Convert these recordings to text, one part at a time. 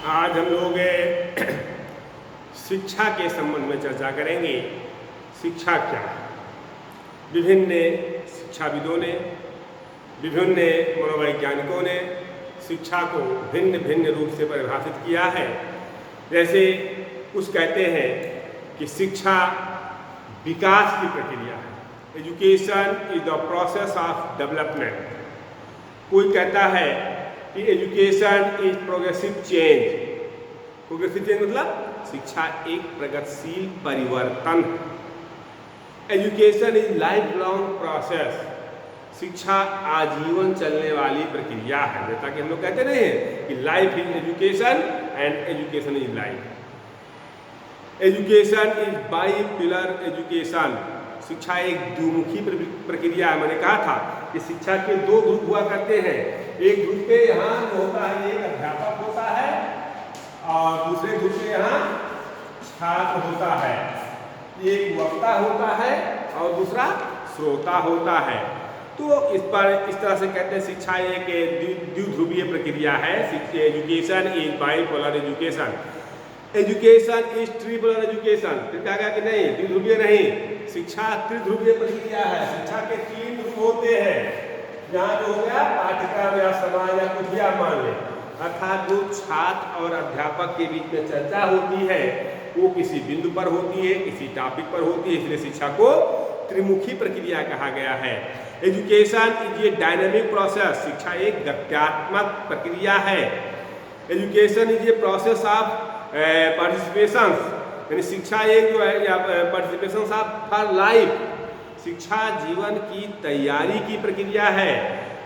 आज हम लोग शिक्षा के संबंध में चर्चा करेंगे। शिक्षा क्या है? विभिन्न शिक्षाविदों ने, विभिन्न मनोवैज्ञानिकों ने शिक्षा को भिन्न भिन्न रूप से परिभाषित किया है। जैसे कुछ कहते हैं कि शिक्षा विकास की प्रक्रिया है, education is the process of development. कोई कहता है कि education is progressive change. Progressive change मतलब शिक्षा एक प्रगतिशील परिवर्तन है। Education is life long process. शिक्षा आजीवन चलने वाली प्रक्रिया है। जैसा कि हम लोग कहते नहीं हैं कि life is education and education is life. Education is by pillar education. शिक्षा एक द्विमुखी प्रक्रिया है। मैंने कहा था कि शिक्षा के दो ध्रुव हुआ करते हैं। एक ध्रुव पे यहाँ होता है, एक अध्यापक होता है, और दूसरे ध्रुव पे यहाँ छात्र होता है। एक वक्ता होता है और दूसरा श्रोता होता है। तो इस तरह से कहते हैं शिक्षा एक द्विध्रुवीय प्रक्रिया है। Education is bipolar education. Education is tripolar education. फिर कहा गया कि नहीं, द्विध्रुवीय नहीं, शिक्षा त्रिध्रुवीय प्रक्रिया है। शिक्षा के तीन ध्रुव होते हैं। यहाँ जो हो गया पाठ्यक्रम या समाज या कुछ भी आप मान लें, अर्थात जो छात्र और अध्यापक के बीच में चर्चा होती है वो किसी बिंदु पर होती है, किसी टॉपिक पर होती है। इसलिए शिक्षा को त्रिमुखी प्रक्रिया कहा गया है। Education is a dynamic process. शिक्षा एक गत्यात्मक प्रक्रिया है। Education is a process of participation, यानी शिक्षा एक जो है या पार्टिसिपेशन ऑफ फॉर लाइफ। शिक्षा जीवन की तैयारी की प्रक्रिया है।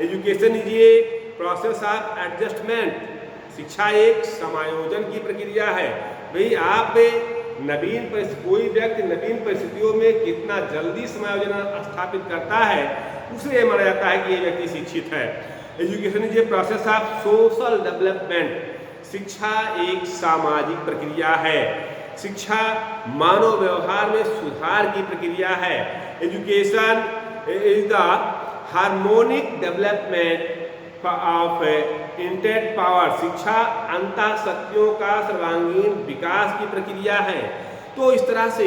Education is a process of adjustment. शिक्षा एक समायोजन की प्रक्रिया है। भाई आप कोई व्यक्ति नवीन परिस्थितियों में कितना जल्दी समायोजन स्थापित करता है, उसे माना जाता है कि ये व्यक्ति शिक्षित है। Education is a process of social development. शिक्षा एक सामाजिक प्रक्रिया है। शिक्षा मानव व्यवहार में सुधार की प्रक्रिया है। Education is the harmonic development of intellect power. शिक्षा अंतः शक्तियों का सर्वांगीण विकास की प्रक्रिया है। तो इस तरह से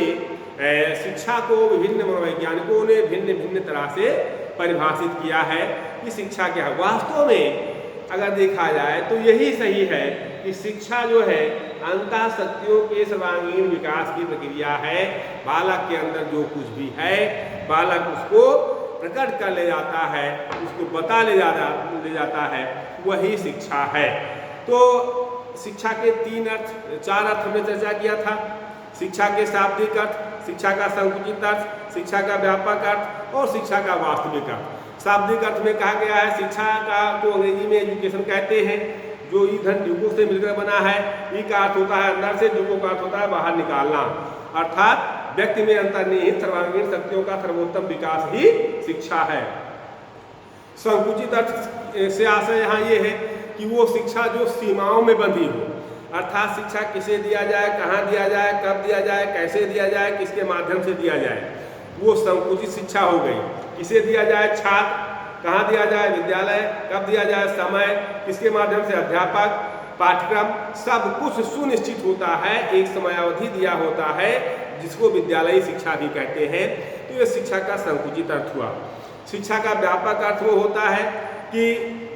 शिक्षा को विभिन्न मनोवैज्ञानिकों ने भिन्न भिन्न तरह से परिभाषित किया है कि शिक्षा क्या है। वास्तव में अगर देखा जाए तो यही सही है कि शिक्षा जो है अंतः शक्तियों के सर्वांगीण विकास की प्रक्रिया है। बालक के अंदर जो कुछ भी है, बालक उसको प्रकट कर ले जाता है, उसको बता ले जाता है, वही शिक्षा है। तो शिक्षा के चार अर्थ हमने चर्चा किया था। शिक्षा के शाब्दिक अर्थ, शिक्षा का संकुचित अर्थ, शिक्षा का व्यापक अर्थ और शिक्षा का वास्तविक अर्थ। शाब्दिक अर्थ में कहा गया है शिक्षा का को अंग्रेजी में एजुकेशन कहते हैं, जो ईंधन ड्यूकों से मिलकर बना है। ई का अर्थ होता है अंदर से, ड्यूकों का अर्थ होता है बाहर निकालना। अर्थात व्यक्ति में अंतर्निहित सर्वांगीण शक्तियों का सर्वोत्तम विकास ही शिक्षा है। संकुचित अर्थ से आशय यहाँ ये है कि वो शिक्षा जो सीमाओं में बंधी हो, अर्थात शिक्षा किसे दिया जाए, कहाँ दिया जाए, कब दिया जाए, कैसे दिया जाए, किसके माध्यम से दिया जाए, वो संकुचित शिक्षा हो गई। किसे दिया जाए, छात्र, कहाँ दिया जाए, विद्यालय, कब दिया जाए, समय, किसके माध्यम से, अध्यापक, पाठ्यक्रम, सब कुछ सुनिश्चित होता है, एक समयावधि दिया होता है, जिसको विद्यालयी शिक्षा भी कहते हैं। तो ये शिक्षा का संकुचित अर्थ हुआ। शिक्षा का व्यापक अर्थ वो होता है कि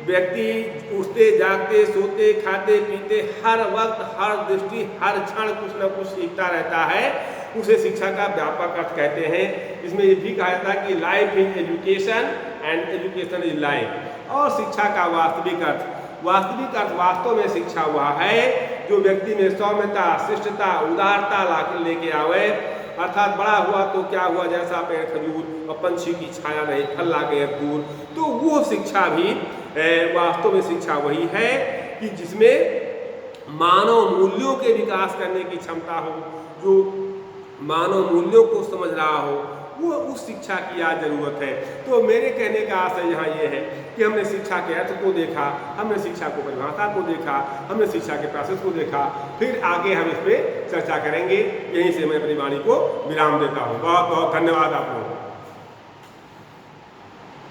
व्यक्ति उठते जागते सोते खाते पीते हर वक्त हर दृष्टि हर क्षण कुछ न कुछ सीखता रहता है, उसे शिक्षा का व्यापक अर्थ कहते हैं। इसमें ये भी कहा जाता है कि life is education and education is life. और शिक्षा का वास्तविक अर्थ, वास्तविक अर्थ वास्तव में शिक्षा हुआ है जो व्यक्ति में सौम्यता, शिष्टता, उदारता लेके आवे। अर्थात बड़ा हुआ तो क्या हुआ, जैसा पेड़ खजूर और पंछी की छाया नहीं, फल लागे दूर। तो वो शिक्षा भी वास्तव में शिक्षा वही है कि जिसमें मानव मूल्यों के विकास करने की क्षमता हो, जो मानव मूल्यों को समझ रहा हो, वो उस शिक्षा की आज जरूरत है। तो मेरे कहने का आशय यहाँ ये है कि हमने शिक्षा के अर्थ को देखा, हमने शिक्षा को परिभाषा को देखा, हमने शिक्षा के प्रोसेस को देखा। फिर आगे हम इस पर चर्चा करेंगे। यहीं से मैं अपनी वाणी को विराम देता हूँ। बहुत बहुत धन्यवाद आप लोगों को।